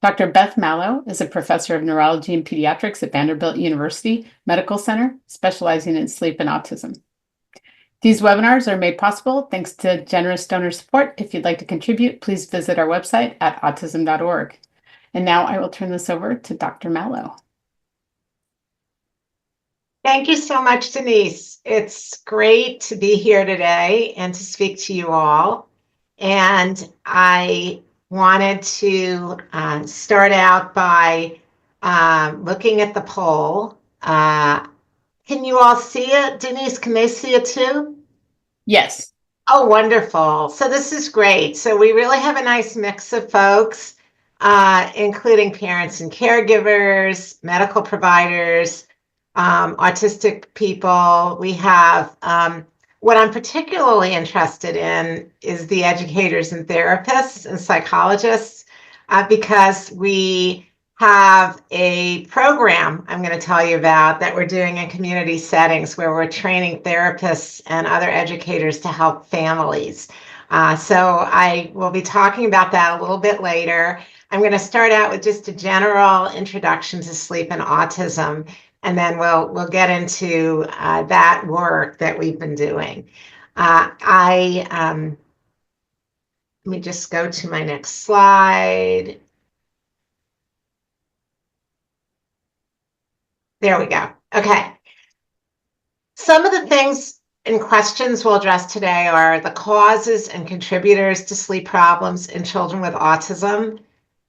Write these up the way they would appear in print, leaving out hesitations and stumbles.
Dr. Beth Malow is a professor of neurology and pediatrics at Vanderbilt University Medical Center, specializing in sleep and autism. These webinars are made possible thanks to generous donor support. If you'd like to contribute, please visit our website at autism.org. And now I will turn this over to Dr. Malow. Thank you so much, Denise. It's great to be here today and to speak to you all. And I wanted to start out by looking at the poll. Can you all see it? Denise, can they see it too? Yes. Oh, wonderful. So this is great. So we really have a nice mix of folks, including parents and caregivers, medical providers, autistic people. We have what I'm particularly interested in is the educators and therapists and psychologists, because we have a program I'm going to tell you about that we're doing in community settings where we're training therapists and other educators to help families. So I will be talking about that a little bit later. I'm going to start out with just a general introduction to sleep and autism, and then we'll get into that work that we've been doing. Let me just go to my next slide. There we go. Okay. Some of the things and questions we'll address today are the causes and contributors to sleep problems in children with autism,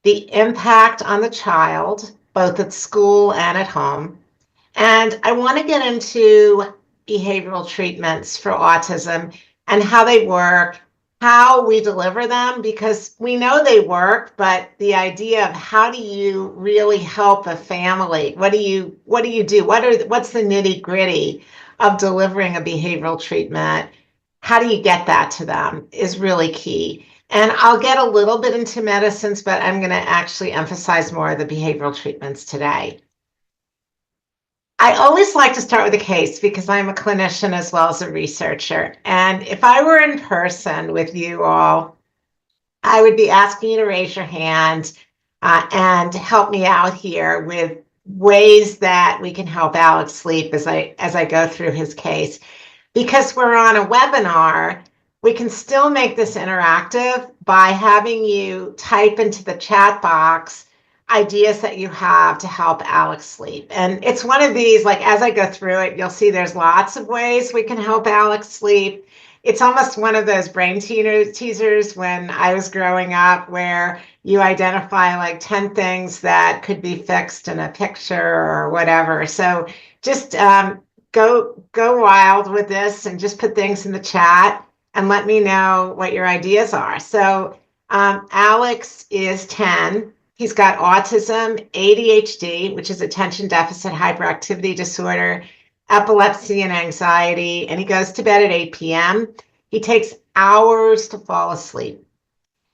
the impact on the child, both at school and at home. And I want to get into behavioral treatments for autism and how they work, how we deliver them, because we know they work, but the idea of how do you really help a family? What do you do? What's the nitty-gritty of delivering a behavioral treatment? How do you get that to them is really key. And I'll get a little bit into medicines, but I'm going to actually emphasize more of the behavioral treatments today. I always like to start with a case because I'm a clinician as well as a researcher. And if I were in person with you all, I would be asking you to raise your hand and help me out here with ways that we can help Alex sleep as I go through his case. Because we're on a webinar, we can still make this interactive by having you type into the chat box ideas that you have to help Alex sleep. And it's one of these, like as I go through it, you'll see there's lots of ways we can help Alex sleep. It's almost one of those brain teasers when I was growing up where you identify like 10 things that could be fixed in a picture or whatever. So just go wild with this and just put things in the chat and let me know what your ideas are. So Alex is 10. He's got autism, ADHD, which is attention deficit hyperactivity disorder, epilepsy and anxiety, and he goes to bed at 8 p.m. He takes hours to fall asleep.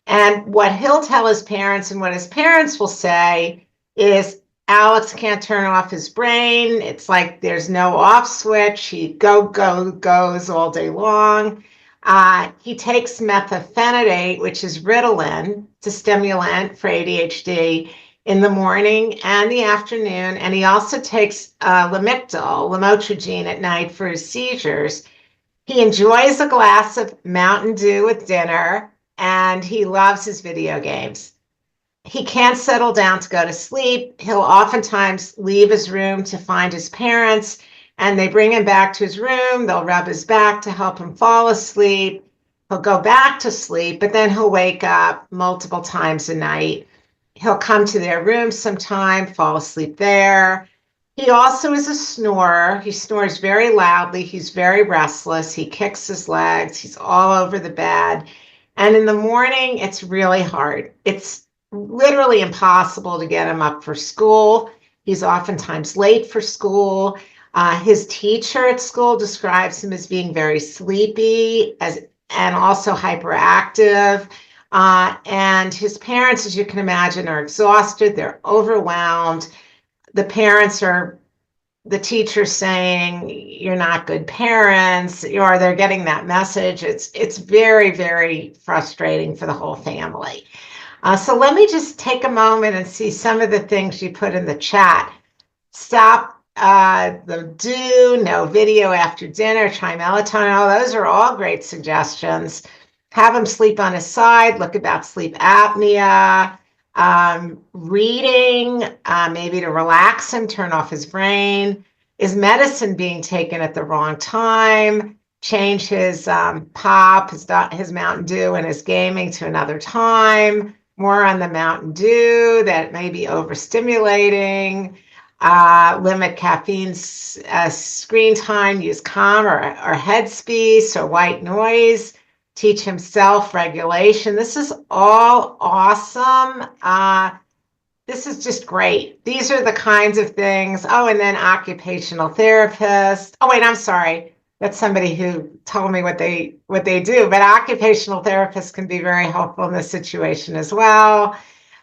And what he'll tell his parents and what his parents will say is Alex can't turn off his brain. It's like there's no off switch. He goes all day long. He takes methylphenidate, which is Ritalin, it's a stimulant for ADHD, in the morning and the afternoon. And he also takes lamotrigine at night for his seizures. He enjoys a glass of Mountain Dew with dinner, and he loves his video games. He can't settle down to go to sleep. He'll oftentimes leave his room to find his parents, and they bring him back to his room. They'll rub his back to help him fall asleep. He'll go back to sleep, but then he'll wake up multiple times a night. He'll come to their room sometime, fall asleep there. He also is a snorer. He snores very loudly. He's very restless. He kicks his legs. He's all over the bed. And in the morning, it's really hard. It's literally impossible to get him up for school. He's oftentimes late for school. His teacher at school describes him as being very sleepy and also hyperactive. And his parents, as you can imagine, are exhausted. They're overwhelmed. The parents are, the teacher's saying, you're not good parents, or they're getting that message. It's very, very frustrating for the whole family. So let me just take a moment and see some of the things you put in the chat. Stop no video after dinner, try melatonin. Oh, those are all great suggestions. Have him sleep on his side, look about sleep apnea, reading, maybe to relax him, turn off his brain. Is medicine being taken at the wrong time? Change his pop, his Mountain Dew and his gaming to another time. More on the Mountain Dew that may be overstimulating. Limit caffeine screen time, use Calm or Headspace or white noise, teach him self-regulation. This is all awesome. This is just great. These are the kinds of things. Oh, and then occupational therapist. Oh, wait, I'm sorry. That's somebody who told me what they do, but occupational therapists can be very helpful in this situation as well.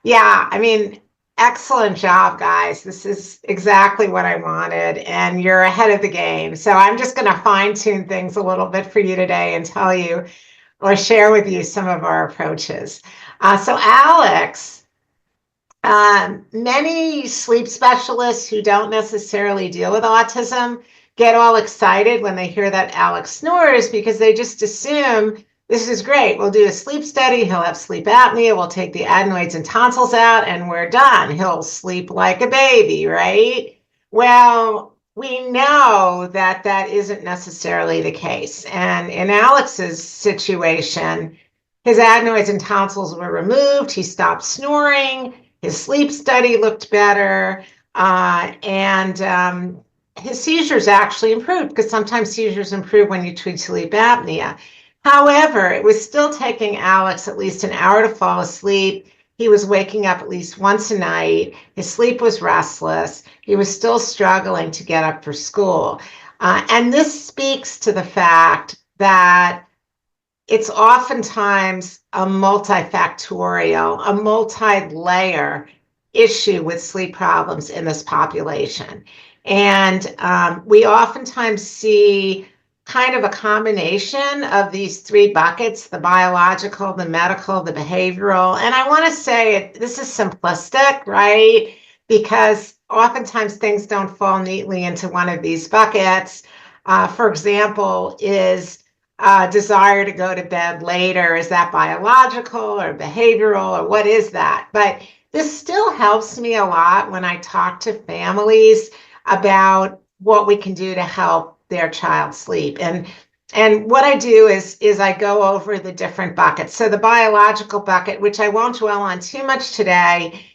Yeah, I mean, excellent job, guys. This is exactly what I wanted, and you're ahead of the game. So I'm just going to fine tune things a little bit for you today and tell you or share with you some of our approaches. So Alex, many sleep specialists who don't necessarily deal with autism get all excited when they hear that Alex snores because they just assume this is great. We'll do a sleep study. He'll have sleep apnea. We'll take the adenoids and tonsils out and we're done. He'll sleep like a baby, right? Well, we know that that isn't necessarily the case. And in Alex's situation, his adenoids and tonsils were removed. He stopped snoring. His sleep study looked better. And his seizures actually improved because sometimes seizures improve when you treat sleep apnea. However, it was still taking Alex at least an hour to fall asleep. He was waking up at least once a night. His sleep was restless. He was still struggling to get up for school. And this speaks to the fact that it's oftentimes a multifactorial, a multi-layer issue with sleep problems in this population. And we oftentimes see kind of a combination of these three buckets, the biological, the medical, the behavioral. And I want to say this is simplistic, right? Because oftentimes things don't fall neatly into one of these buckets. For example, is desire to go to bed later, is that biological or behavioral or what is that? But this still helps me a lot when I talk to families about what we can do to help their child sleep. And what I do is I go over the different buckets. So the biological bucket, which I won't dwell on too much today,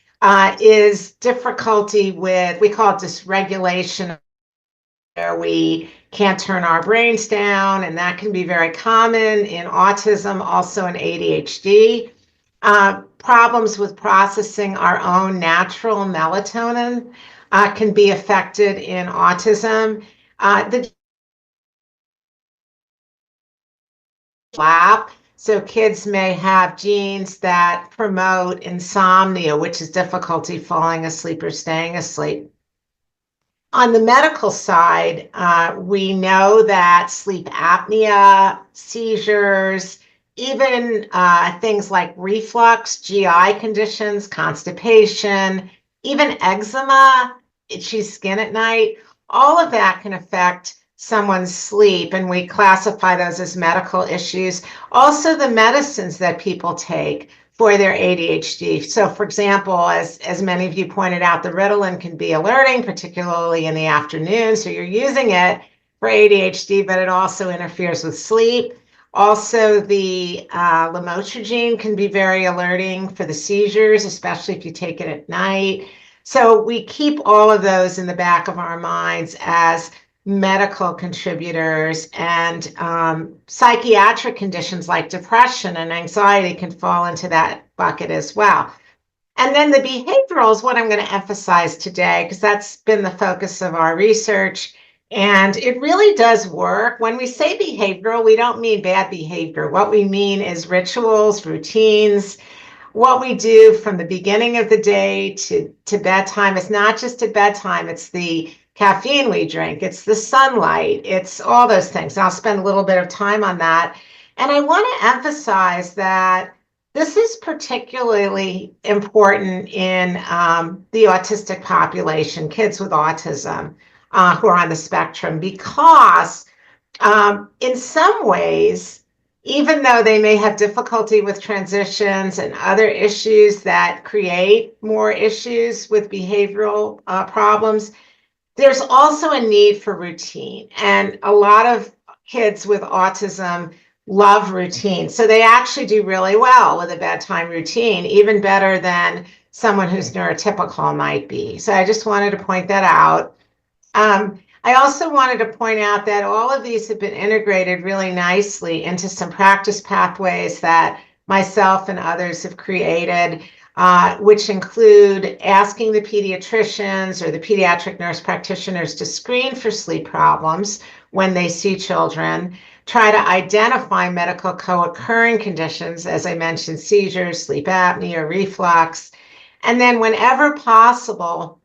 is difficulty with, we call it dysregulation, where we can't turn our brains down, and that can be very common in autism, also in ADHD. Problems with processing our own natural melatonin can be affected in autism. The lap, so kids may have genes that promote insomnia, which is difficulty falling asleep or staying asleep. On the medical side, we know that sleep apnea, seizures, even things like reflux, GI conditions, constipation, even eczema, itchy skin at night, all of that can affect someone's sleep, and we classify those as medical issues. Also, the medicines that people take for their ADHD. So for example, as many of you pointed out, the Ritalin can be alerting, particularly in the afternoon. So you're using it for ADHD, but it also interferes with sleep. Also, the lamotrigine can be very alerting for the seizures, especially if you take it at night. So we keep all of those in the back of our minds as medical contributors, and psychiatric conditions like depression and anxiety can fall into that bucket as well. And then the behavioral is what I'm going to emphasize today, because that's been the focus of our research. And it really does work. When we say behavioral, we don't mean bad behavior. What we mean is rituals, routines, what we do from the beginning of the day to bedtime. It's not just at bedtime, it's the caffeine we drink, it's the sunlight, it's all those things. And I'll spend a little bit of time on that. And I want to emphasize that This is particularly important in the autistic population, kids with autism who are on the spectrum, because in some ways, even though they may have difficulty with transitions and other issues that create more issues with behavioral problems, there's also a need for routine. And a lot of kids with autism love routine. So they actually do really well with a bedtime routine, even better than someone who's neurotypical might be. So I just wanted to point that out. I also wanted to point out that all of these have been integrated really nicely into some practice pathways that myself and others have created, which include asking the pediatricians or the pediatric nurse practitioners to screen for sleep problems when they see children, try to identify medical co-occurring conditions, as I mentioned, seizures, sleep apnea, reflux, and then whenever possible,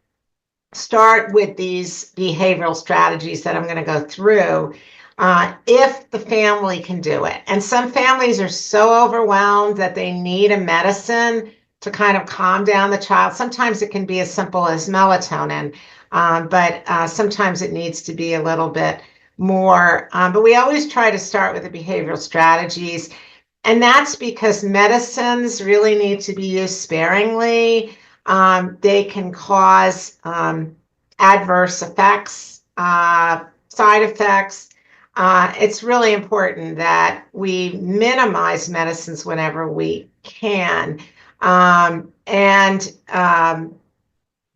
start with these behavioral strategies that I'm going to go through if the family can do it. And some families are so overwhelmed that they need a medicine to kind of calm down the child. Sometimes it can be as simple as melatonin, but sometimes it needs to be a little bit more. But we always try to start with the behavioral strategies. And that's because medicines really need to be used sparingly. They can cause adverse effects, side effects. It's really important that we minimize medicines whenever we can, and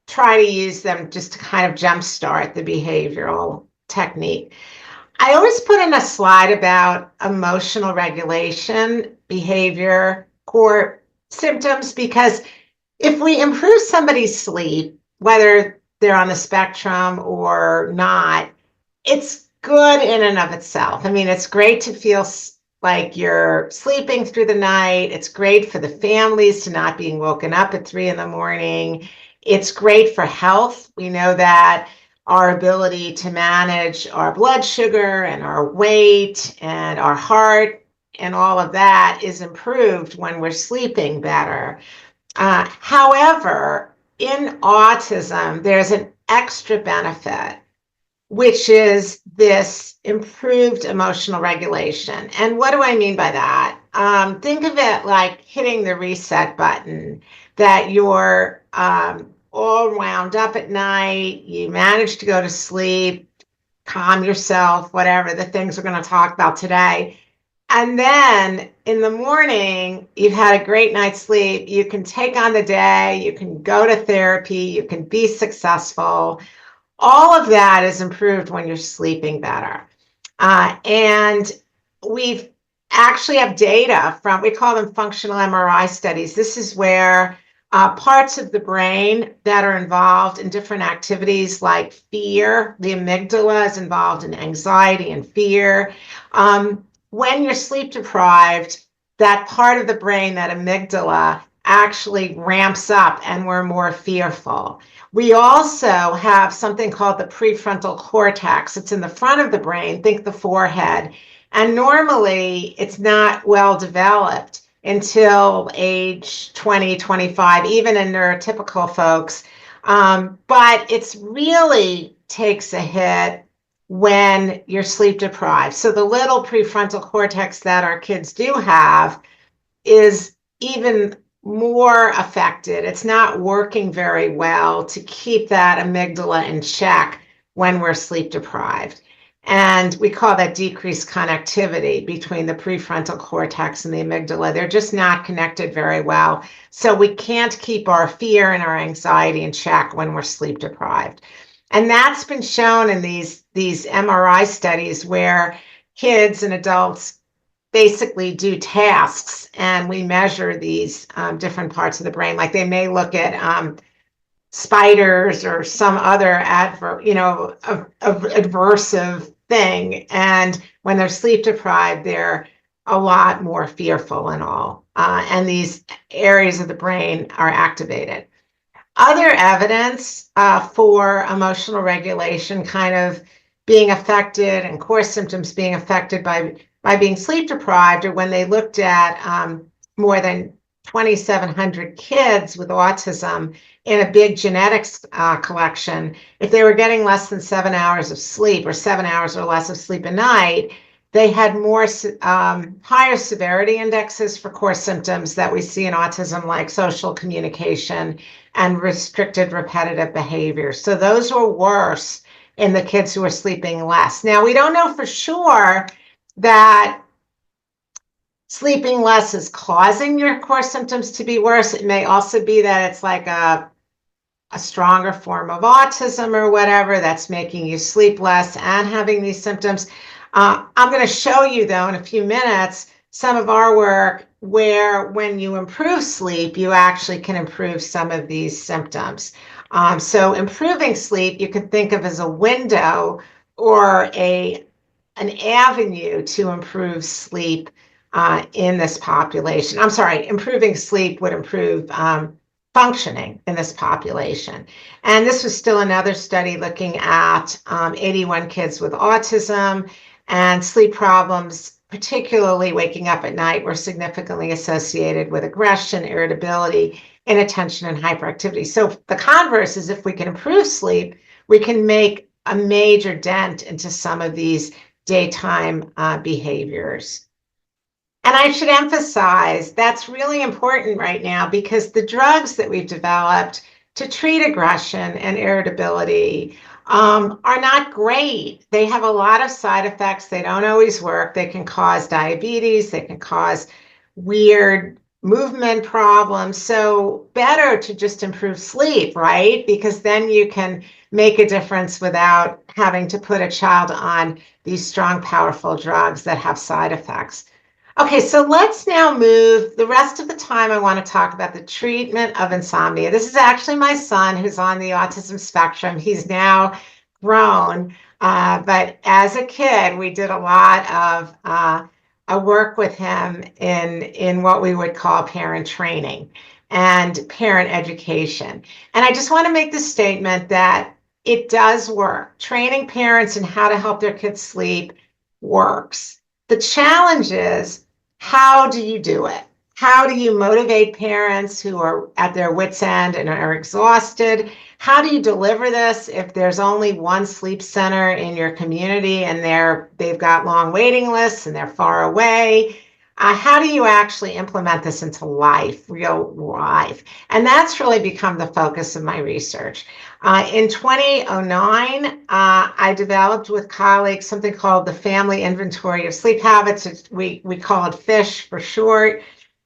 try to use them just to kind of jumpstart the behavioral technique. I always put in a slide about emotional regulation, behavior, core symptoms, because if we improve somebody's sleep, whether they're on the spectrum or not, it's good in and of itself. I mean, it's great to feel like you're sleeping through the night. It's great for the families to not being woken up at 3 a.m. It's great for health. We know that our ability to manage our blood sugar and our weight and our heart and all of that is improved when we're sleeping better. However, in autism, there's an extra benefit, which is this improved emotional regulation. And what do I mean by that? Think of it like hitting the reset button, that you're all wound up at night, you manage to go to sleep, calm yourself, whatever the things we're going to talk about today. And then in the morning, you've had a great night's sleep, you can take on the day, you can go to therapy, you can be successful. All of that is improved when you're sleeping better. And we've actually have data from, we call them functional MRI studies. This is where parts of the brain that are involved in different activities like fear, the amygdala is involved in anxiety and fear. When you're sleep deprived, that part of the brain, that amygdala, actually ramps up and we're more fearful. We also have something called the prefrontal cortex. It's in the front of the brain, think the forehead. And normally it's not well developed until age 20, 25, even in neurotypical folks. But it's really takes a hit when you're sleep deprived. So the little prefrontal cortex that our kids do have is even more affected. It's not working very well to keep that amygdala in check when we're sleep deprived. And we call that decreased connectivity between the prefrontal cortex and the amygdala. They're just not connected very well. So we can't keep our fear and our anxiety in check when we're sleep deprived. And that's been shown in these MRI studies where kids and adults basically do tasks, and we measure these different parts of the brain. Like they may look at spiders or some other aversive thing, and when they're sleep deprived, they're a lot more fearful and all. And these areas of the brain are activated. Other evidence for emotional regulation kind of being affected and core symptoms being affected by being sleep deprived, or when they looked at more than 2,700 kids with autism in a big genetics collection, if they were getting less than 7 hours of sleep or 7 hours or less of sleep a night, they had more higher severity indexes for core symptoms that we see in autism, like social communication and restricted repetitive behavior. So those were worse in the kids who were sleeping less. Now, we don't know for sure that sleeping less is causing your core symptoms to be worse. It may also be that it's like a stronger form of autism or whatever that's making you sleep less and having these symptoms. I'm going to show you, though, in a few minutes, some of our work where when you improve sleep, you actually can improve some of these symptoms. So improving sleep, you can think of as a window or an avenue to improve sleep in this population. I'm sorry, improving sleep would improve functioning in this population. And this was still another study looking at 81 kids with autism, and sleep problems, particularly waking up at night, were significantly associated with aggression, irritability, inattention, and hyperactivity. So the converse is, if we can improve sleep, we can make a major dent into some of these daytime behaviors. And I should emphasize that's really important right now, because the drugs that we've developed to treat aggression and irritability are not great. They have a lot of side effects. They don't always work. They can cause diabetes. They can cause weird movement problems. So better to just improve sleep, right? Because then you can make a difference without having to put a child on these strong, powerful drugs that have side effects. Okay, so let's now move. The rest of the time, I want to talk about the treatment of insomnia. This is actually my son, who's on the autism spectrum. He's now grown, but as a kid, we did a lot of work with him in what we would call parent training and parent education. And I just want to make the statement that it does work. Training parents in how to help their kids sleep works. The challenge is, how do you do it? How do you motivate parents who are at their wits' end and are exhausted? How do you deliver this if there's only one sleep center in your community and they've got long waiting lists and they're far away? How do you actually implement this into life, real life? And that's really become the focus of my research. In 2009, I developed with colleagues something called the Family Inventory of Sleep Habits. We call it FISH for short.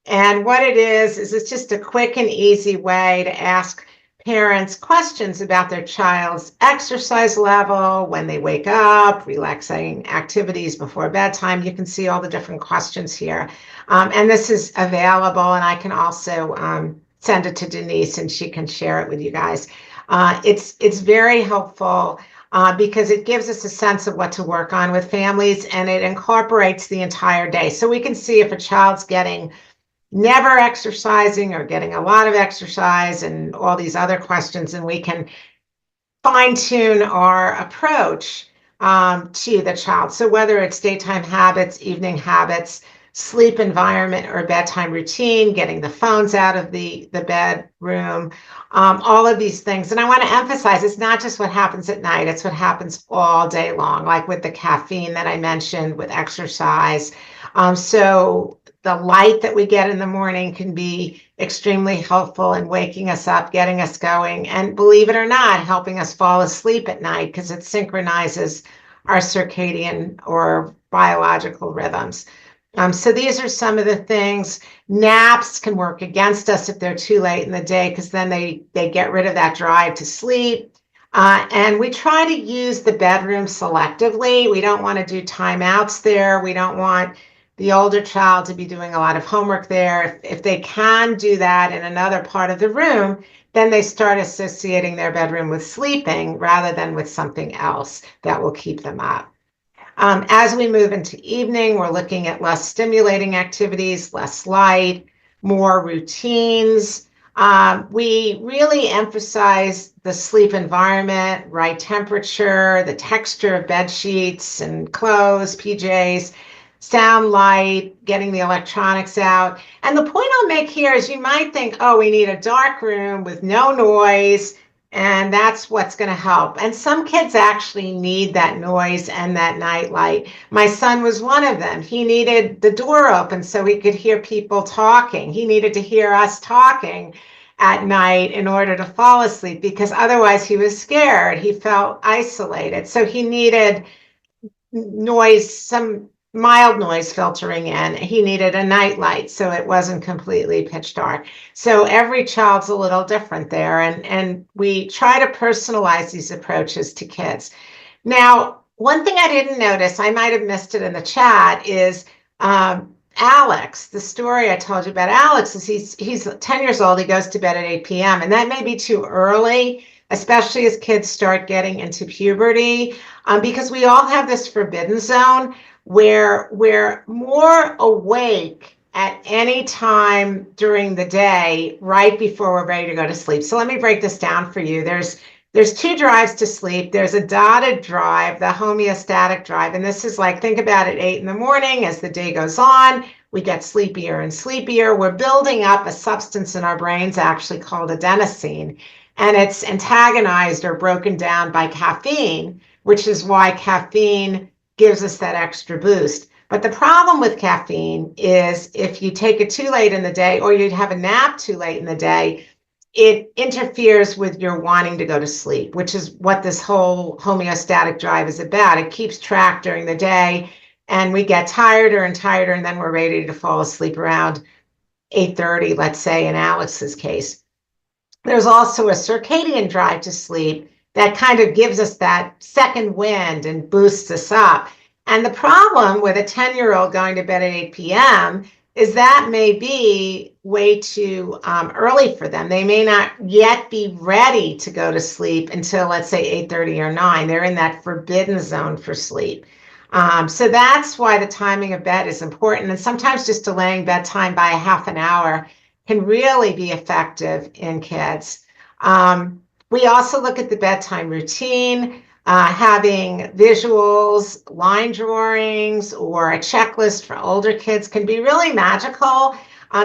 And what it is it's just a quick and easy way to ask parents questions about their child's exercise level, when they wake up, relaxing activities before bedtime. You can see all the different questions here. And this is available, and I can also send it to Denise and she can share it with you guys. It's very helpful because it gives us a sense of what to work on with families, and it incorporates the entire day. So we can see if a child's getting never exercising or getting a lot of exercise and all these other questions, and we can fine-tune our approach to the child. So whether it's daytime habits, evening habits, sleep environment, or bedtime routine, getting the phones out of the bedroom, all of these things. And I want to emphasize, it's not just what happens at night, it's what happens all day long, like with the caffeine that I mentioned, with exercise. So the light that we get in the morning can be extremely helpful in waking us up, getting us going, and believe it or not, helping us fall asleep at night, because it synchronizes our circadian or biological rhythms. So these are some of the things. Naps can work against us if they're too late in the day, because then they get rid of that drive to sleep. And we try to use the bedroom selectively. We don't want to do timeouts there. We don't want the older child to be doing a lot of homework there. If they can do that in another part of the room, then they start associating their bedroom with sleeping rather than with something else that will keep them up. As we move into evening, we're looking at less stimulating activities, less light, more routines. We really emphasize the sleep environment, right temperature, the texture of bed sheets and clothes, PJs. sound, light, getting the electronics out. And the point I'll make here is you might think, oh, we need a dark room with no noise, and that's what's going to help. And some kids actually need that noise and that night light. My son was one of them. He needed the door open so he could hear people talking. He needed to hear us talking at night in order to fall asleep, because otherwise he was scared. He felt isolated. So he needed noise, some mild noise filtering in. He needed a night light so it wasn't completely pitch dark. So every child's a little different there. And we try to personalize these approaches to kids. Now, one thing I didn't notice, I might have missed it in the chat, is Alex. The story I told you about Alex is he's 10 years old. He goes to bed at 8 p.m. And that may be too early, especially as kids start getting into puberty, because we all have this forbidden zone where we're more awake at any time during the day, right before we're ready to go to sleep. So let me break this down for you. There's two drives to sleep. There's a dotted drive, the homeostatic drive. And this is like, think about it, 8 in the morning. As the day goes on, we get sleepier and sleepier. We're building up a substance in our brains actually called adenosine. And it's antagonized or broken down by caffeine, which is why caffeine gives us that extra boost. But the problem with caffeine is if you take it too late in the day, or you'd have a nap too late in the day, it interferes with your wanting to go to sleep, which is what this whole homeostatic drive is about. It keeps track during the day, and we get tireder and tireder, and then we're ready to fall asleep around 8:30, let's say, in Alex's case. There's also a circadian drive to sleep that kind of gives us that second wind and boosts us up. And the problem with a 10-year-old going to bed at 8 p.m. is that may be way too early for them. They may not yet be ready to go to sleep until, let's say, 8:30 or 9. They're in that forbidden zone for sleep. So that's why the timing of bed is important. And sometimes just delaying bedtime by a half an hour can really be effective in kids. We also look at the bedtime routine. Having visuals, line drawings, or a checklist for older kids can be really magical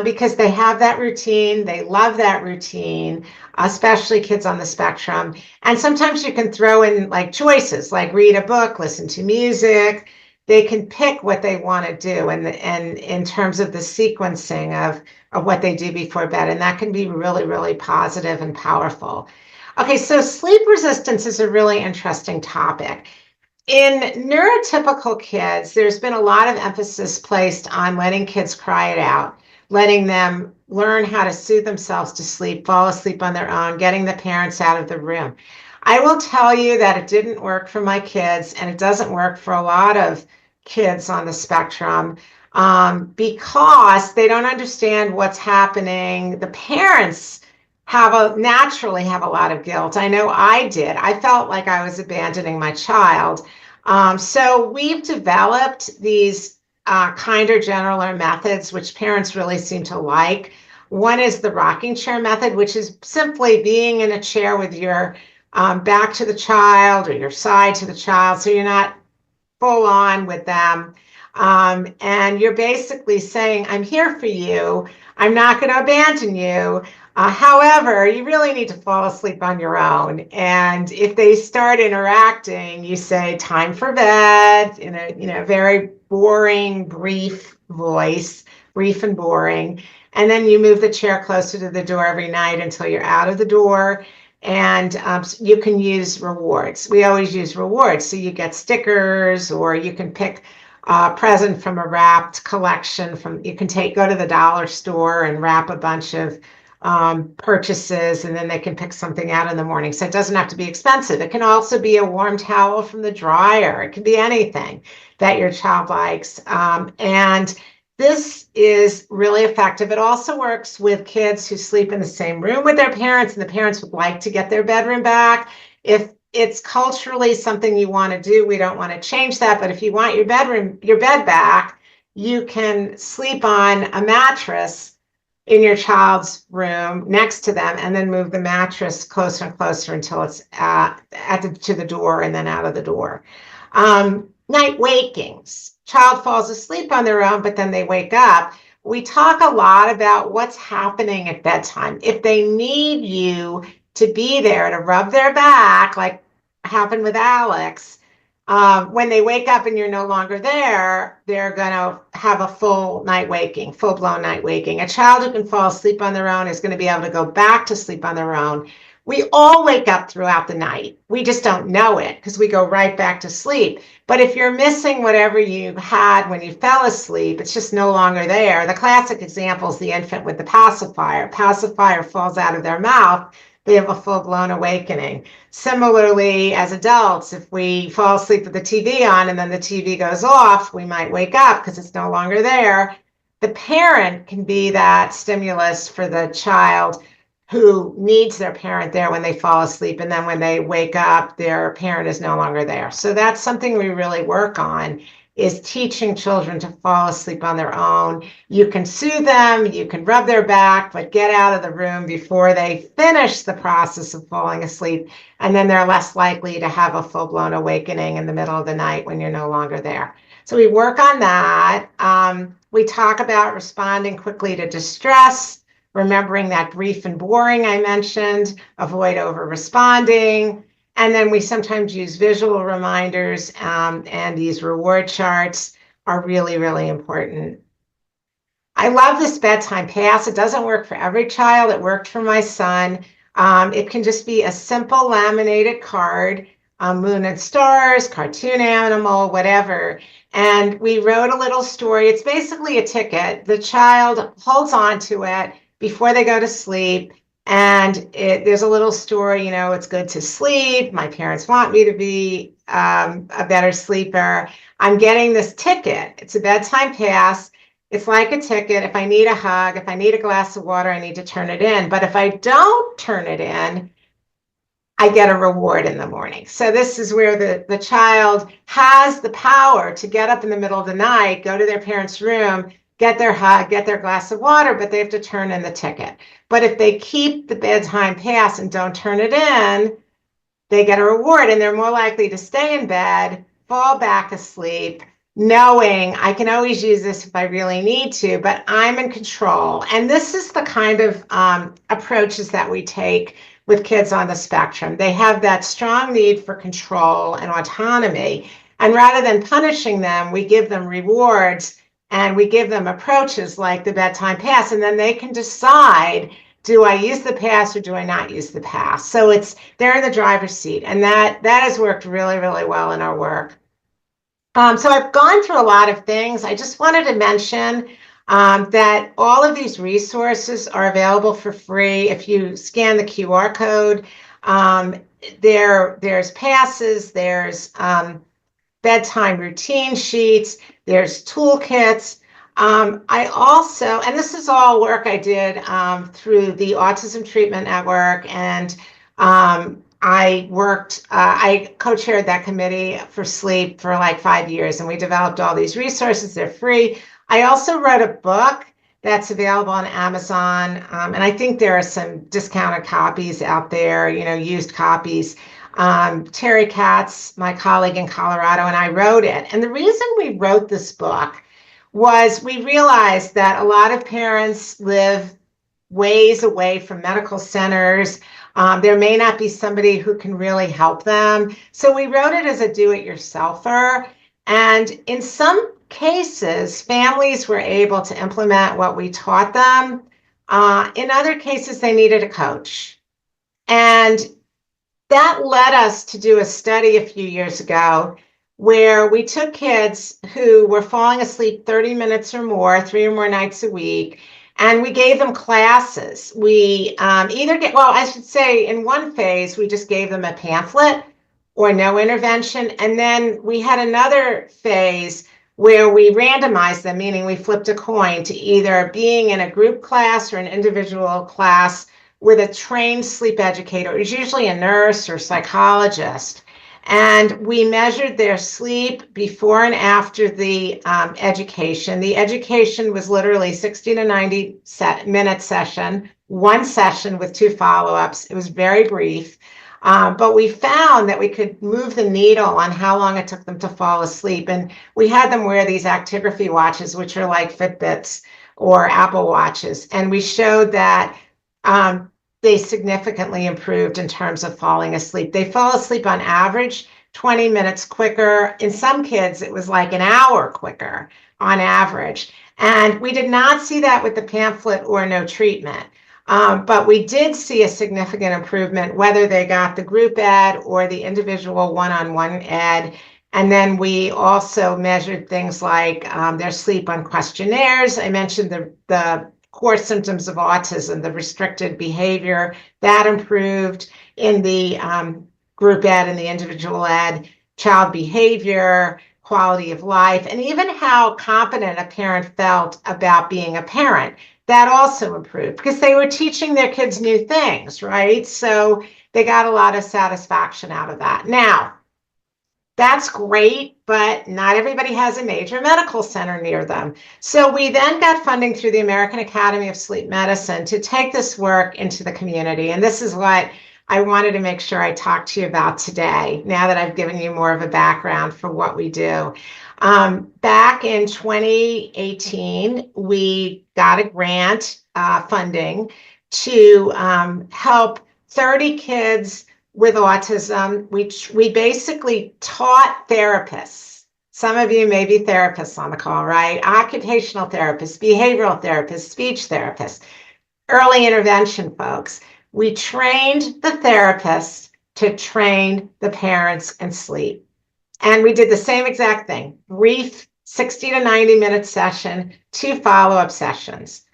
because they have that routine. They love that routine, especially kids on the spectrum. And sometimes you can throw in like choices, like read a book, listen to music. They can pick what they want to do, and in terms of the sequencing of what they do before bed. And that can be really, really positive and powerful. Okay, so sleep resistance is a really interesting topic. In neurotypical kids, there's been a lot of emphasis placed on letting kids cry it out, letting them learn how to soothe themselves to sleep, fall asleep on their own, getting the parents out of the room. I will tell you that it didn't work for my kids, and it doesn't work for a lot of kids on the spectrum because they don't understand what's happening. The parents naturally have a lot of guilt. I know I did. I felt like I was abandoning my child. So we've developed these kinder, gentler methods, which parents really seem to like. One is the rocking chair method, which is simply being in a chair with your back to the child or your side to the child, so you're not full on with them. And you're basically saying, I'm here for you. I'm not going to abandon you. However, you really need to fall asleep on your own. And if they start interacting, you say, time for bed, in a very boring, brief voice, brief and boring. And then you move the chair closer to the door every night until you're out of the door. And you can use rewards. We always use rewards. So you get stickers, or you can pick a present from a wrapped collection. You can go to the dollar store and wrap a bunch of purchases, and then they can pick something out in the morning. So it doesn't have to be expensive. It can also be a warm towel from the dryer. It can be anything that your child likes. And this is really effective. It also works with kids who sleep in the same room with their parents, and the parents would like to get their bedroom back. If it's culturally something you want to do, we don't want to change that. But if you want your bed back, you can sleep on a mattress in your child's room next to them, and then move the mattress closer and closer until it's to the door and then out of the door. Night wakings. child falls asleep on their own, but then they wake up, we talk a lot about what's happening at bedtime. If they need you to be there to rub their back, like happened with Alex, when they wake up and you're no longer there, they're going to have a full-blown night waking. A child who can fall asleep on their own is going to be able to go back to sleep on their own. We all wake up throughout the night. We just don't know it because we go right back to sleep. But if you're missing whatever you had when you fell asleep, it's just no longer there. The classic example is the infant with the pacifier. Pacifier falls out of their mouth, they have a full-blown awakening. Similarly, as adults, if we fall asleep with the TV on and then the TV goes off, we might wake up because it's no longer there. The parent can be that stimulus for the child who needs their parent there when they fall asleep, and then when they wake up, their parent is no longer there. So that's something we really work on, is teaching children to fall asleep on their own. You can soothe them, you can rub their back, but get out of the room before they finish the process of falling asleep, and then they're less likely to have a full-blown awakening in the middle of the night when you're no longer there. So we work on that. We talk about responding quickly to distress, remembering that brief and boring I mentioned, avoid over-responding, and then we sometimes use visual reminders, and these reward charts are really, really important. I love this bedtime pass. It doesn't work for every child. It worked for my son. It can just be a simple laminated card, moon and stars, cartoon animal, whatever. And we wrote a little story. It's basically a ticket. The child holds on to it before they go to sleep. And there's a little story, it's good to sleep. My parents want me to be a better sleeper. I'm getting this ticket. It's a bedtime pass. It's like a ticket. If I need a hug, if I need a glass of water, I need to turn it in. But if I don't turn it in, I get a reward in the morning. So this is where the child has the power to get up in the middle of the night, go to their parents' room, get their hug, get their glass of water, but they have to turn in the ticket. But if they keep the bedtime pass and don't turn it in, they get a reward, and they're more likely to stay in bed, fall back asleep, knowing I can always use this if I really need to, but I'm in control. And this is the kind of approaches that we take with kids on the spectrum. They have that strong need for control and autonomy. And rather than punishing them, we give them rewards, and we give them approaches like the bedtime pass, and then they can decide, do I use the pass or do I not use the pass? So they're in the driver's seat, and that has worked really, really well in our work. So I've gone through a lot of things. I just wanted to mention that all of these resources are available for free. If you scan the QR code, there's passes, there's bedtime routine sheets, there's toolkits. I also, and this is all work I did through the Autism Treatment Network, and I co-chaired that committee for sleep for like 5 years, and we developed all these resources. They're free. I also wrote a book that's available on Amazon, and I think there are some discounted copies out there, used copies. Terry Katz, my colleague in Colorado, and I wrote it. And the reason we wrote this book was we realized that a lot of parents live ways away from medical centers. There may not be somebody who can really help them. So we wrote it as a do-it-yourselfer. And in some cases, families were able to implement what we taught them. In other cases, they needed a coach. And that led us to do a study a few years ago where we took kids who were falling asleep 30 minutes or more, 3 or more nights a week, and we gave them classes. We in one phase, we just gave them a pamphlet or no intervention. And then we had another phase where we randomized them, meaning we flipped a coin to either being in a group class or an individual class with a trained sleep educator. It was usually a nurse or psychologist. And we measured their sleep before and after the education. The education was literally 60 to 90 minute session, one session with 2 follow-ups. It was very brief. But we found that we could move the needle on how long it took them to fall asleep. And we had them wear these actigraphy watches, which are like Fitbits or Apple Watches. And we showed that they significantly improved in terms of falling asleep. They fall asleep on average 20 minutes quicker. In some kids, it was like an hour quicker on average. And we did not see that with the pamphlet or no treatment. But we did see a significant improvement, whether they got the group ed or the individual one-on-one ed. And then we also measured things like their sleep on questionnaires. I mentioned the core symptoms of autism, the restricted behavior, that improved in the group ed and the individual ed, child behavior, quality of life, and even how competent a parent felt about being a parent. That also improved because they were teaching their kids new things, right? So they got a lot of satisfaction out of that. Now, that's great, but not everybody has a major medical center near them. So we then got funding through the American Academy of Sleep Medicine to take this work into the community. And this is what I wanted to make sure I talked to you about today, now that I've given you more of a background for what we do. Back in 2018, we got a grant funding to help 30 kids with autism. We basically taught therapists. Some of you may be therapists on the call, right? Occupational therapists, behavioral therapists, speech therapists, early intervention folks. We trained the therapists to train the parents in sleep. And we did the same exact thing, brief 60 to 90 minute session, 2 follow-up sessions.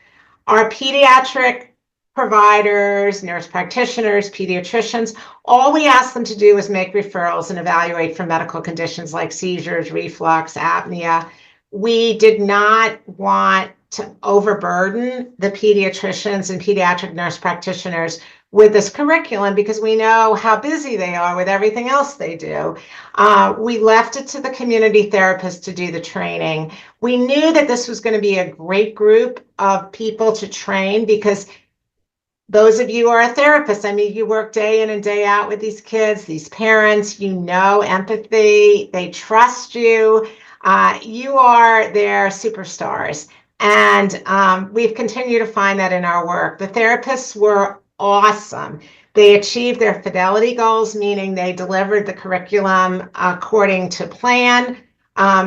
Our pediatric providers, nurse practitioners, pediatricians, all we asked them to do was make referrals and evaluate for medical conditions like seizures, reflux, apnea. We did not want to overburden the pediatricians and pediatric nurse practitioners with this curriculum because we know how busy they are with everything else they do. We left it to the community therapists to do the training. We knew that this was going to be a great group of people to train because those of you who are a therapist, I mean, you work day in and day out with these kids, these parents, you know empathy, they trust you. You are their superstars. And we've continued to find that in our work. The therapists were awesome. They achieved their fidelity goals, meaning they delivered the curriculum according to plan.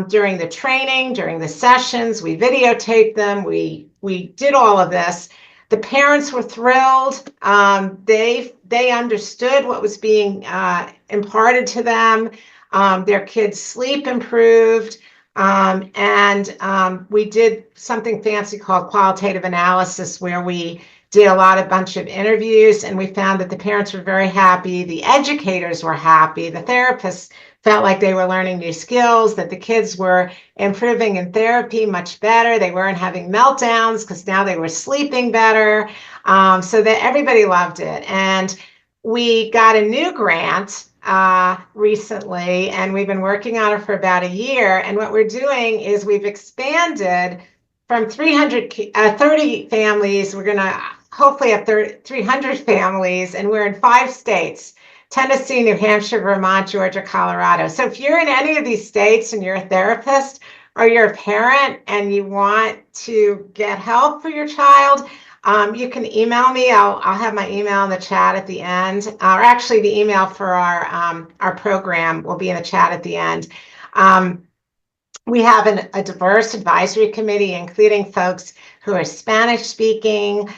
During the training, during the sessions, we videotaped them. We did all of this. The parents were thrilled. They understood what was being imparted to them. Their kids' sleep improved. And we did something fancy called qualitative analysis, where we did a bunch of interviews, and we found that the parents were very happy. The educators were happy. The therapists felt like they were learning new skills, that the kids were improving in therapy much better. They weren't having meltdowns because now they were sleeping better. So that everybody loved it. And we got a new grant recently, and we've been working on it for about a year. And what we're doing is we've expanded from 30 families. We're going to hopefully have 300 families, and we're in 5 states: Tennessee, New Hampshire, Vermont, Georgia, Colorado. So if you're in any of these states and you're a therapist or you're a parent and you want to get help for your child, you can email me. I'll have my email in the chat at the end, or actually the email for our program will be in the chat at the end. We have a diverse advisory committee, including folks who are Spanish speaking.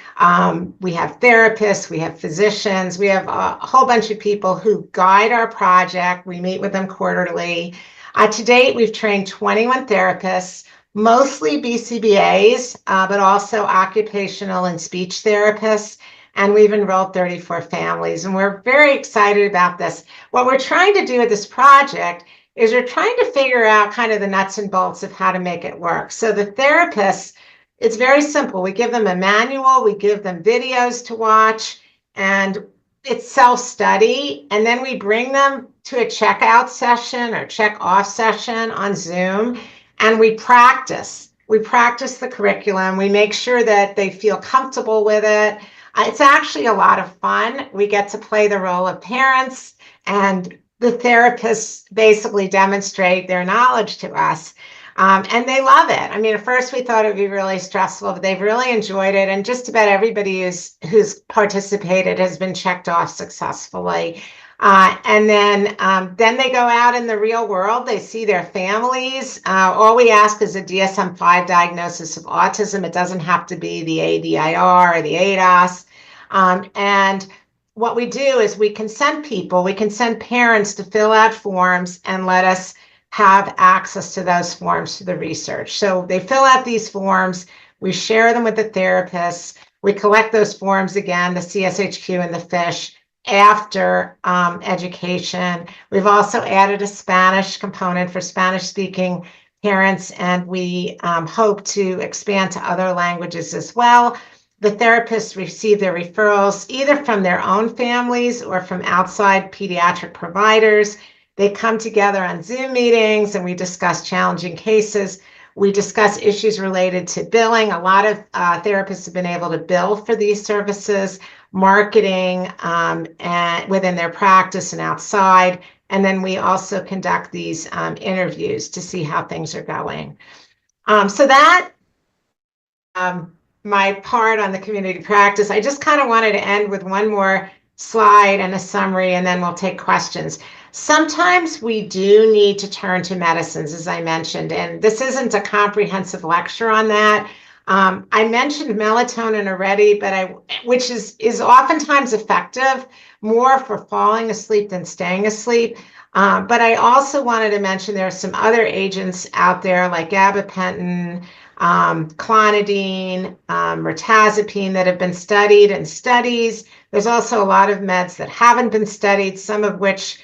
We have therapists, we have physicians, we have a whole bunch of people who guide our project. We meet with them quarterly. To date, we've trained 21 therapists, mostly BCBAs, but also occupational and speech therapists. And we've enrolled 34 families, and we're very excited about this. What we're trying to do with this project is we're trying to figure out kind of the nuts and bolts of how to make it work. So the therapists, it's very simple. We give them a manual, we give them videos to watch, and it's self-study. And then we bring them to a checkout session or check-off session on Zoom, and we practice. We practice the curriculum. We make sure that they feel comfortable with it. It's actually a lot of fun. We get to play the role of parents, and the therapists basically demonstrate their knowledge to us. And they love it. I mean, at first we thought it would be really stressful, but they've really enjoyed it. And just about everybody who's participated has been checked off successfully. And then they go out in the real world. They see their families. All we ask is a DSM-5 diagnosis of autism. It doesn't have to be the ADIR or the ADOS. And what we do is we can send parents to fill out forms and let us have access to those forms for the research. So they fill out these forms, we share them with the therapists, we collect those forms again, the CSHQ and the FISH, after education. We've also added a Spanish component for Spanish-speaking parents, and we hope to expand to other languages as well. The therapists receive their referrals either from their own families or from outside pediatric providers. They come together on Zoom meetings and we discuss challenging cases. We discuss issues related to billing. A lot of therapists have been able to bill for these services, marketing and within their practice and outside. And then we also conduct these interviews to see how things are going. So that my part on the community practice. I just kind of wanted to end with one more slide and a summary, and then we'll take questions. Sometimes we do need to turn to medicines, as I mentioned, and this isn't a comprehensive lecture on that. I mentioned melatonin already, which is oftentimes effective more for falling asleep than staying asleep. But I also wanted to mention there are some other agents out there like gabapentin, clonidine, mirtazapine that have been studied in studies. There's also a lot of meds that haven't been studied, some of which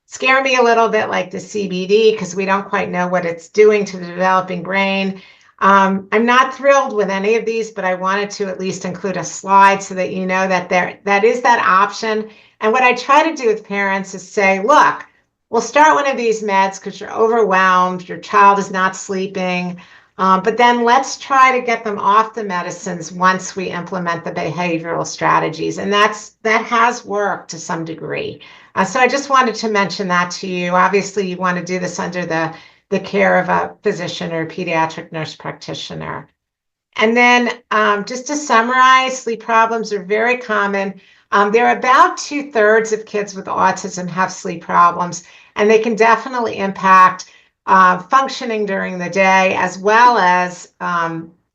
scare me a little bit, like the CBD, because we don't quite know what it's doing to the developing brain. I'm not thrilled with any of these, but I wanted to at least include a slide so that you know that that is that option. And what I try to do with parents is say, look, we'll start one of these meds because you're overwhelmed, your child is not sleeping, but then let's try to get them off the medicines once we implement the behavioral strategies. And that has worked to some degree. So I just wanted to mention that to you. Obviously, you want to do this under the care of a physician or a pediatric nurse practitioner. And then just to summarize, sleep problems are very common. There are about 2/3 of kids with autism have sleep problems, and they can definitely impact functioning during the day, as well as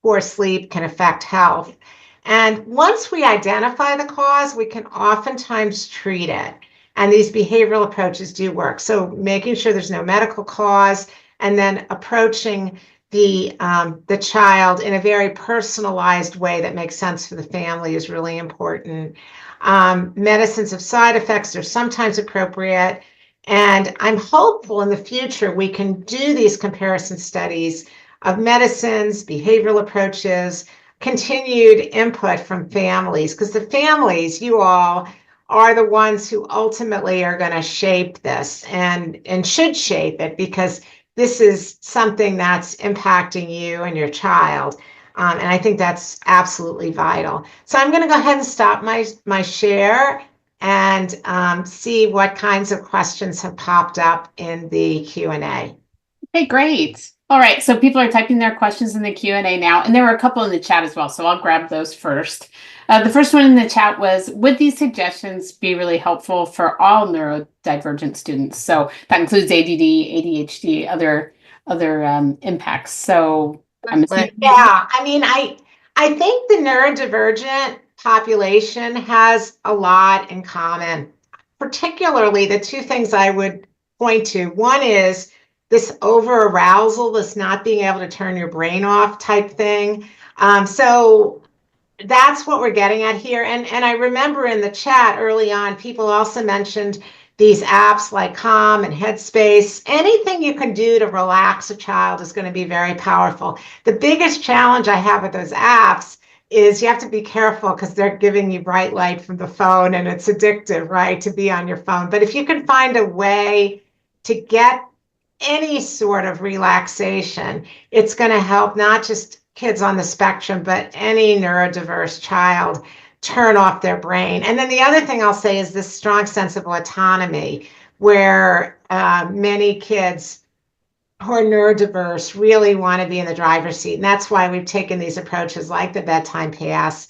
poor sleep can affect health. And once we identify the cause, we can oftentimes treat it. And these behavioral approaches do work. So making sure there's no medical cause, and then approaching the child in a very personalized way that makes sense for the family is really important. Medicines of side effects are sometimes appropriate. And I'm hopeful in the future we can do these comparison studies of medicines, behavioral approaches, continued input from families, because the families, you all, are the ones who ultimately are going to shape this and should shape it, because this is something that's impacting you and your child. And I think that's absolutely vital. So I'm going to go ahead and stop my share and see what kinds of questions have popped up in the Q&A. Okay, great. All right, so people are typing their questions in the Q&A now, and there were a couple in the chat as well, so I'll grab those first. The first one in the chat was, would these suggestions be really helpful for all neurodivergent students? So that includes ADD, ADHD, other impacts. So I'm assuming. Yeah, I mean, I think the neurodivergent population has a lot in common, particularly the two things I would point to. One is this over arousal, this not being able to turn your brain off type thing. So that's what we're getting at here. And I remember in the chat early on, people also mentioned these apps like Calm and Headspace. Anything you can do to relax a child is going to be very powerful. The biggest challenge I have with those apps is you have to be careful because they're giving you bright light from the phone, and it's addictive, right, to be on your phone. But if you can find a way to get any sort of relaxation, it's going to help not just kids on the spectrum, but any neurodiverse child turn off their brain. And then the other thing I'll say is this strong sense of autonomy, where many kids who are neurodiverse really want to be in the driver's seat. And that's why we've taken these approaches like the bedtime pass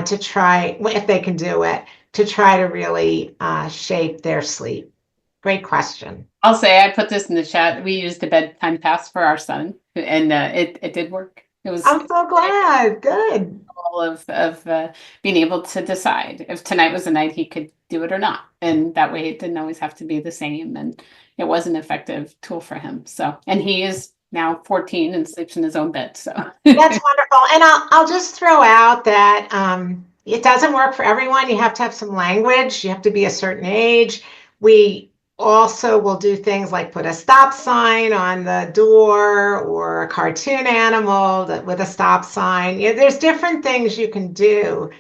to try, if they can do it, to try to really shape their sleep. Great question. I'll say I put this in the chat. We used a bedtime pass for our son, and it did work. It was I'm so glad. Good. of being able to decide if tonight was the night he could do it or not, and that way it didn't always have to be the same, and it was an effective tool for him. So, and he is now 14 and sleeps in his own bed. So that's wonderful. And I'll just throw out that it doesn't work for everyone. You have to have some language. You have to be a certain age. We also will do things like put a stop sign on the door or a cartoon animal with a stop sign. There's different things you can do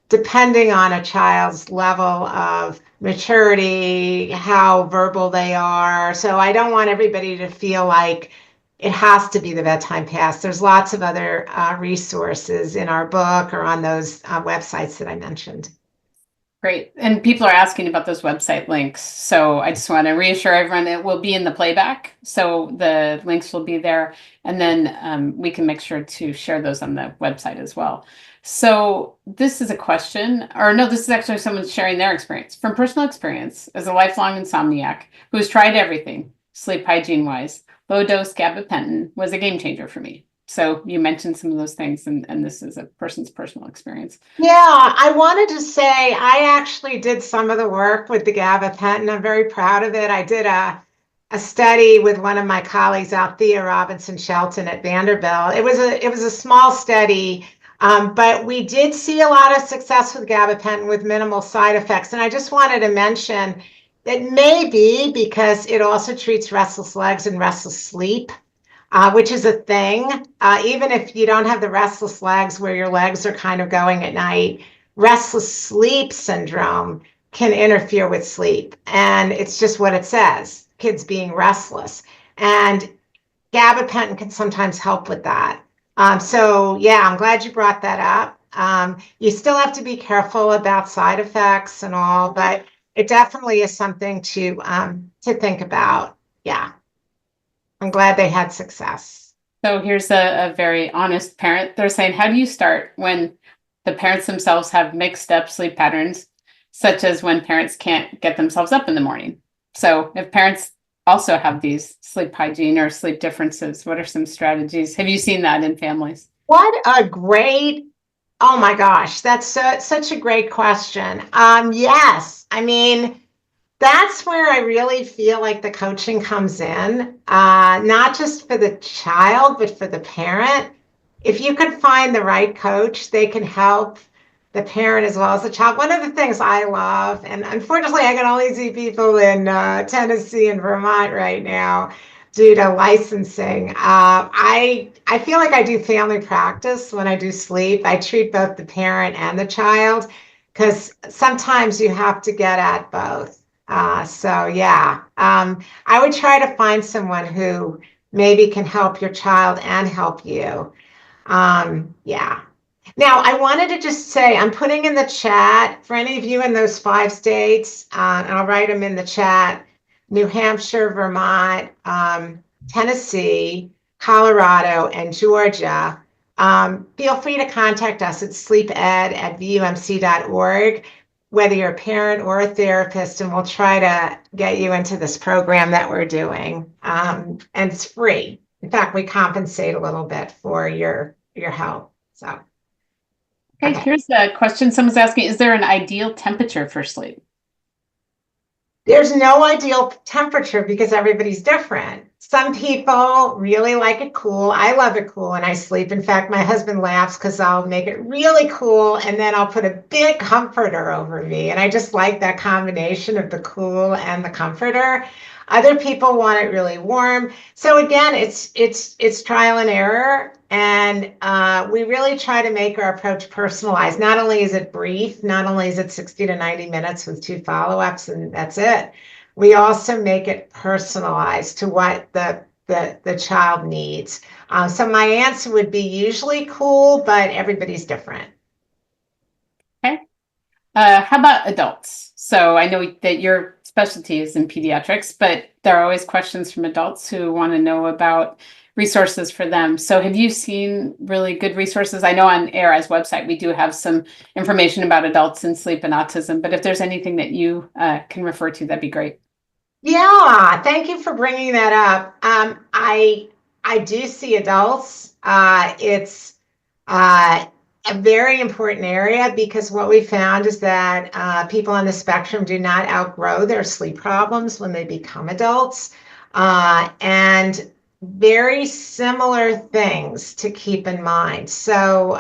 depending on a child's level of maturity, how verbal they are. So I don't want everybody to feel like it has to be the bedtime pass. There's lots of other resources in our book or on those websites that I mentioned. great. And people are asking about those website links. So I just want to reassure everyone it will be in the playback. So the links will be there. And then we can make sure to share those on the website as well. So this is a question, or no, this is actually someone sharing their experience. From personal experience, as a lifelong insomniac who has tried everything, sleep hygiene wise, low dose gabapentin was a game changer for me. So you mentioned some of those things, and this is a person's personal experience. Yeah, I wanted to say I actually did some of the work with the gabapentin. I'm very proud of it. I did a study with one of my colleagues, Althea Robinson Shelton at Vanderbilt. It was a small study, but we did see a lot of success with gabapentin with minimal side effects. And I just wanted to mention that maybe because it also treats restless legs and restless sleep, which is a thing. Even if you don't have the restless legs where your legs are kind of going at night, restless sleep syndrome can interfere with sleep. And it's just what it says, kids being restless. And gabapentin can sometimes help with that. So yeah, I'm glad you brought that up. You still have to be careful about side effects and all, but it definitely is something to think about. Yeah. I'm glad they had success. So here's a very honest parent. They're saying, how do you start when the parents themselves have mixed up sleep patterns, such as when parents can't get themselves up in the morning? So if parents also have these sleep hygiene or sleep differences, what are some strategies? Have you seen that in families? What a great, oh my gosh, that's such a great question. Yes, I mean, that's where I really feel like the coaching comes in, not just for the child, but for the parent. If you could find the right coach, they can help the parent as well as the child. One of the things I love, and unfortunately I can only see people in Tennessee and Vermont right now due to licensing. I feel like I do family practice when I do sleep. I treat both the parent and the child because sometimes you have to get at both. So yeah, I would try to find someone who maybe can help your child and help you. Yeah. Now, I wanted to just say, I'm putting in the chat for any of you in those 5 states, and I'll write them in the chat: New Hampshire, Vermont, Tennessee, Colorado, and Georgia. Feel free to contact us at sleeped@vumc.org, whether you're a parent or a therapist, and we'll try to get you into this program that we're doing. And it's free. In fact, we compensate a little bit for your help. So. Okay, here's a question someone's asking: is there an ideal temperature for sleep? There's no ideal temperature because everybody's different. Some people really like it cool. I love it cool when I sleep. In fact, my husband laughs because I'll make it really cool and then I'll put a big comforter over me. And I just like that combination of the cool and the comforter. Other people want it really warm. So again, it's trial and error. And we really try to make our approach personalized. Not only is it brief, not only is it 60 to 90 minutes with 2 follow-ups and that's it. We also make it personalized to what the child needs. So my answer would be usually cool, but everybody's different. Okay. How about adults? So I know that your specialty is in pediatrics, but there are always questions from adults who want to know about resources for them. So have you seen really good resources? I know on ARI's website, we do have some information about adults in sleep and autism, but if there's anything that you can refer to, that'd be great. Yeah, thank you for bringing that up. I do see adults. It's a very important area because what we found is that people on the spectrum do not outgrow their sleep problems when they become adults. And very similar things to keep in mind. So,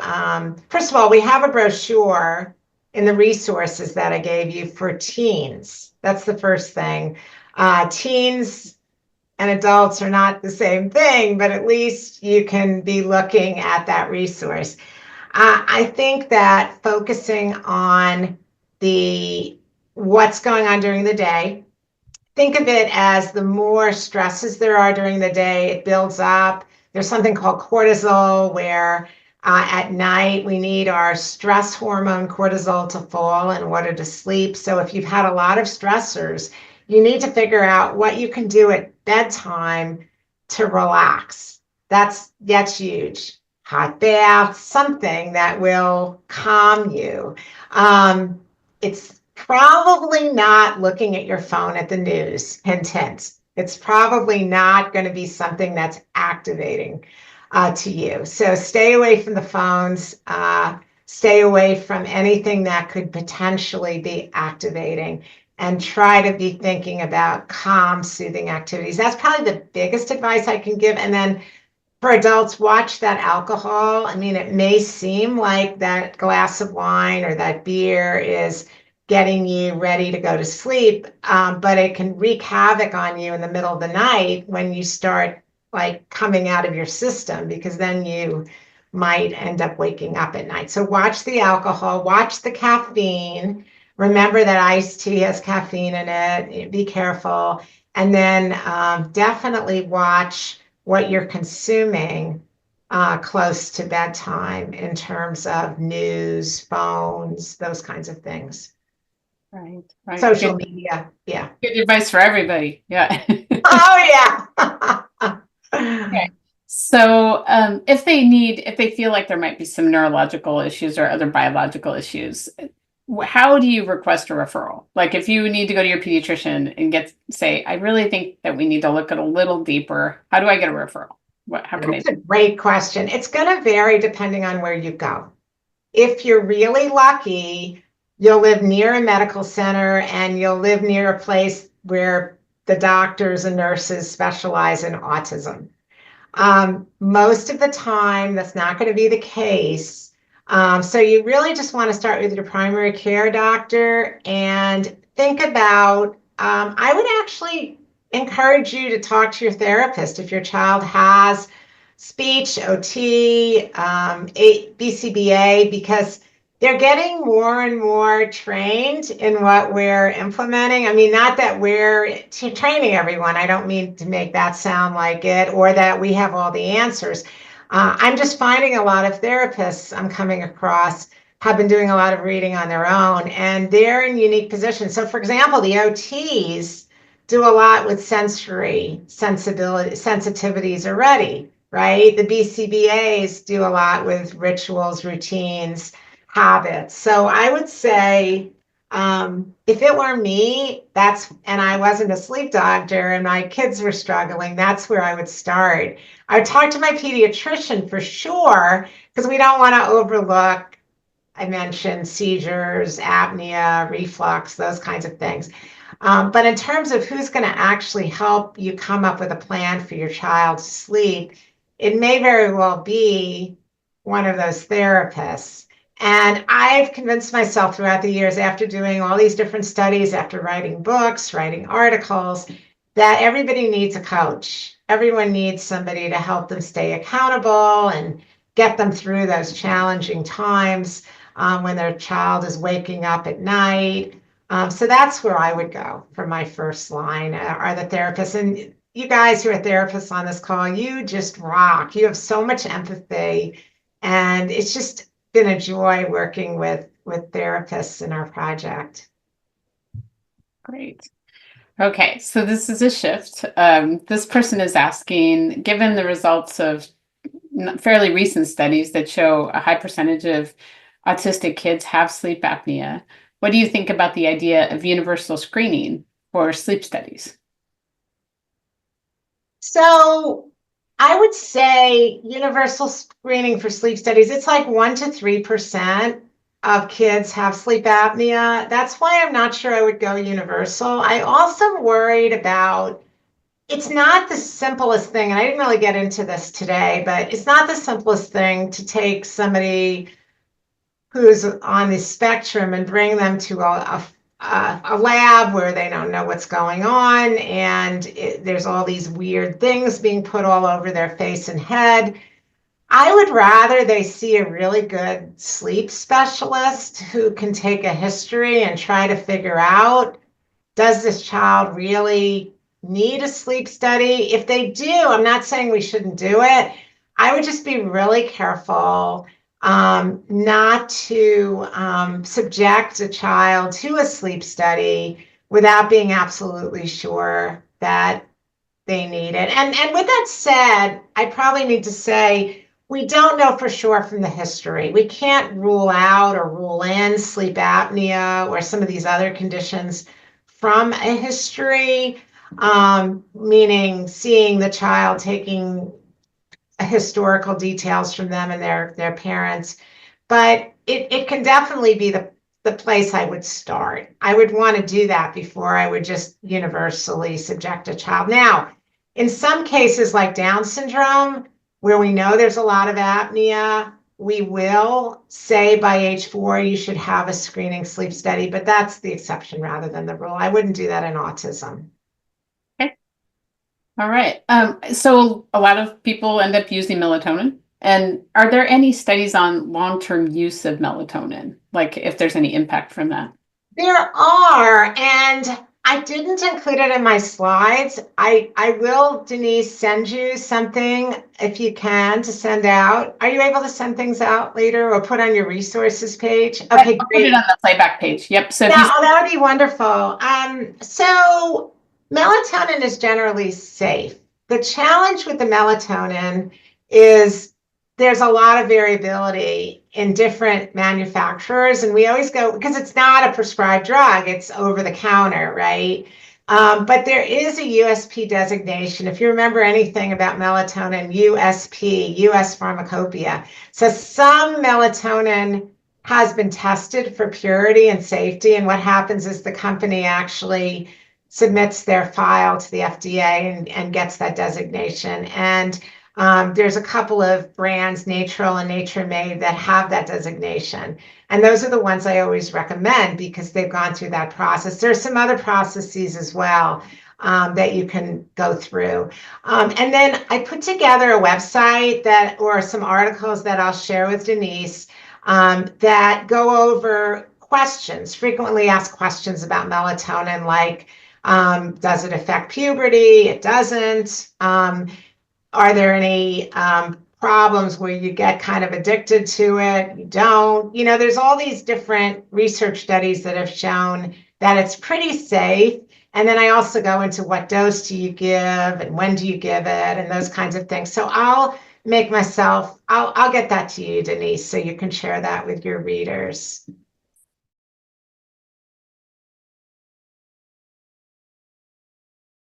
first of all, we have a brochure in the resources that I gave you for teens. That's the first thing. Teens and adults are not the same thing, but at least you can be looking at that resource. I think that focusing on the what's going on during the day, think of it as the more stresses there are during the day, it builds up. There's something called cortisol where at night we need our stress hormone cortisol to fall in order to sleep. So if you've had a lot of stressors, you need to figure out what you can do at bedtime to relax. That's huge. Hot bath, something that will calm you. It's probably not looking at your phone at the news. Hint, hint. It's probably not going to be something that's activating to you. So stay away from the phones. Stay away from anything that could potentially be activating, and try to be thinking about calm, soothing activities. That's probably the biggest advice I can give. And then for adults, watch that alcohol. I mean, it may seem like that glass of wine or that beer is getting you ready to go to sleep, but it can wreak havoc on you in the middle of the night when you start like coming out of your system, because then you might end up waking up at night. So watch the alcohol, watch the caffeine. Remember that iced tea has caffeine in it. Be careful. And then definitely watch what you're consuming close to bedtime in terms of news, phones, those kinds of things. Right, right. Social media. Yeah. Good advice for everybody. Yeah. Oh, yeah. Okay. So, if they feel like there might be some neurological issues or other biological issues, how do you request a referral? Like if you need to go to your pediatrician and say, I really think that we need to look at a little deeper, how do I get a referral? How can That's a great question. It's going to vary depending on where you go. If you're really lucky, you'll live near a medical center and you'll live near a place where the doctors and nurses specialize in autism. Most of the time, that's not going to be the case. So you really just want to start with your primary care doctor and think about, I would actually encourage you to talk to your therapist if your child has speech, OT, BCBA, because they're getting more and more trained in what we're implementing. I mean, not that we're training everyone. I don't mean to make that sound like it, or that we have all the answers. I'm just finding a lot of therapists I'm coming across have been doing a lot of reading on their own, and they're in unique positions. So, for example, the OTs do a lot with sensory sensitivities already, right? The BCBAs do a lot with rituals, routines, habits. So I would say, if it were me, and I wasn't a sleep doctor and my kids were struggling, that's where I would start. I would talk to my pediatrician for sure, because we don't want to overlook, I mentioned seizures, apnea, reflux, those kinds of things. But in terms of who's going to actually help you come up with a plan for your child's sleep, it may very well be one of those therapists. And I've convinced myself throughout the years, after doing all these different studies, after writing books, writing articles, that everybody needs a coach. Everyone needs somebody to help them stay accountable and get them through those challenging times when their child is waking up at night. So that's where I would go for my first line, are the therapists. And you guys who are therapists on this call, you just rock. You have so much empathy. And it's just been a joy working with therapists in our project. Great. Okay, so this is a shift. This person is asking, given the results of fairly recent studies that show a high percentage of autistic kids have sleep apnea, what do you think about the idea of universal screening for sleep studies? So I would say universal screening for sleep studies, it's like 1 to 3% of kids have sleep apnea. That's why I'm not sure I would go universal. I also worried about, it's not the simplest thing, and I didn't really get into this today, but it's not the simplest thing to take somebody who's on the spectrum and bring them to a lab where they don't know what's going on, and there's all these weird things being put all over their face and head. I would rather they see a really good sleep specialist who can take a history and try to figure out, does this child really need a sleep study? If they do, I'm not saying we shouldn't do it. I would just be really careful not to subject a child to a sleep study without being absolutely sure that they need it. And with that said, I probably need to say, we don't know for sure from the history. We can't rule out or rule in sleep apnea or some of these other conditions from a history, meaning seeing the child, taking historical details from them and their parents. But it can definitely be the place I would start. I would want to do that before I would just universally subject a child. Now, in some cases like Down syndrome, where we know there's a lot of apnea, we will say by age 4 you should have a screening sleep study, but that's the exception rather than the rule. I wouldn't do that in autism. Okay. All right. So a lot of people end up using melatonin. And are there any studies on long-term use of melatonin, like if there's any impact from that? There are, and I didn't include it in my slides. I will, Denise, send you something if you can to send out. Are you able to send things out later or put on your resources page? Okay, I'll great. put it on the playback page. Yep. So Yeah, oh, that would be wonderful. So melatonin is generally safe. The challenge with the melatonin is there's a lot of variability in different manufacturers, and we always go, because it's not a prescribed drug, it's over the counter, right? But there is a USP designation. If you remember anything about melatonin, USP, US Pharmacopoeia. So some melatonin has been tested for purity and safety, and what happens is the company actually submits their file to the FDA and gets that designation. And there's a couple of brands, Natural and Nature Made, that have that designation. And those are the ones I always recommend because they've gone through that process. There's some other processes as well that you can go through. And then I put together a website or some articles that I'll share with Denise that go over questions, frequently asked questions about melatonin, like, does it affect puberty? It doesn't. Are there any problems where you get kind of addicted to it? You don't. There's all these different research studies that have shown that it's pretty safe. And then I also go into what dose do you give and when do you give it and those kinds of things. So I'll get that to you, Denise, so you can share that with your readers.